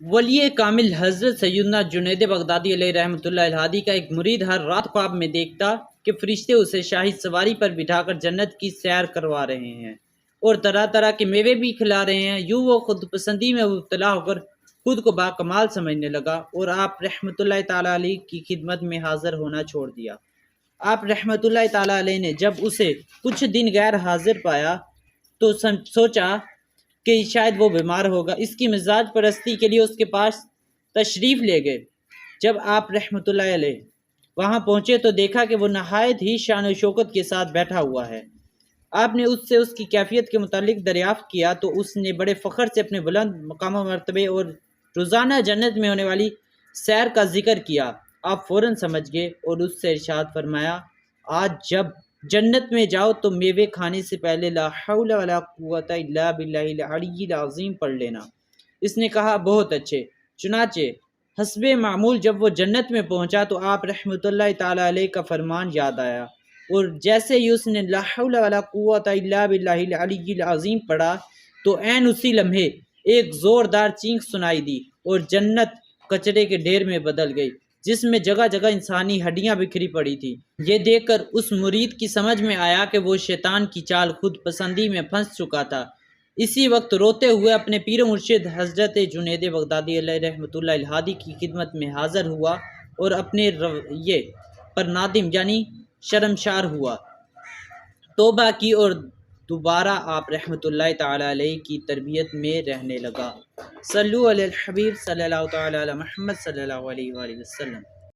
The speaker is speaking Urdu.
ولی کامل حضرت سیدنا جنید بغدادی علیہ رحمۃ اللہ الہادی کا ایک مرید ہر رات خواب میں دیکھتا کہ فرشتے اسے شاہی سواری پر بٹھا کر جنت کی سیر کروا رہے ہیں اور طرح طرح کے میوے بھی کھلا رہے ہیں۔ یوں وہ خود پسندی میں مبتلا ہو کر خود کو باکمال سمجھنے لگا اور آپ رحمۃ اللہ تعالیٰ علیہ کی خدمت میں حاضر ہونا چھوڑ دیا۔ آپ رحمۃ اللہ تعالیٰ علیہ نے جب اسے کچھ دن غیر حاضر پایا تو سوچا کہ شاید وہ بیمار ہوگا۔ اس کی مزاج پرستی کے لیے اس کے پاس تشریف لے گئے۔ جب آپ رحمۃ اللہ علیہ وہاں پہنچے تو دیکھا کہ وہ نہایت ہی شان و شوکت کے ساتھ بیٹھا ہوا ہے۔ آپ نے اس سے اس کی کیفیت کے متعلق دریافت کیا تو اس نے بڑے فخر سے اپنے بلند مقام و مرتبے اور روزانہ جنت میں ہونے والی سیر کا ذکر کیا۔ آپ فوراً سمجھ گئے اور اس سے ارشاد فرمایا، آج جب جنت میں جاؤ تو میوے کھانے سے پہلے لا حول ولا قوت الا باللہ العلی العظیم پڑھ لینا۔ اس نے کہا، بہت اچھے۔ چنانچہ حسب معمول جب وہ جنت میں پہنچا تو آپ رحمۃ اللہ تعالیٰ علیہ کا فرمان یاد آیا اور جیسے ہی اس نے لا حول ولا قوت الا باللہ العلی العظیم پڑھا تو عین اسی لمحے ایک زوردار چینخ سنائی دی اور جنت کچرے کے ڈھیر میں بدل گئی جس میں جگہ جگہ انسانی ہڈیاں بکھری پڑی تھی۔ یہ دیکھ کر اس مرید کی سمجھ میں آیا کہ وہ شیطان کی چال خود پسندی میں پھنس چکا تھا۔ اسی وقت روتے ہوئے اپنے پیر و مرشد حضرت جنید بغدادی علیہ رحمۃ اللہ الہادی کی خدمت میں حاضر ہوا اور اپنے رویے پر نادم یعنی شرمسار ہوا، توبہ کی اور دوبارہ آپ رحمۃ اللہ تعالیٰ علیہ کی تربیت میں رہنے لگا۔ صلو علی الحبیب صلی اللہ تعالیٰ علی محمد صلی اللہ علیہ وآلہ وسلم۔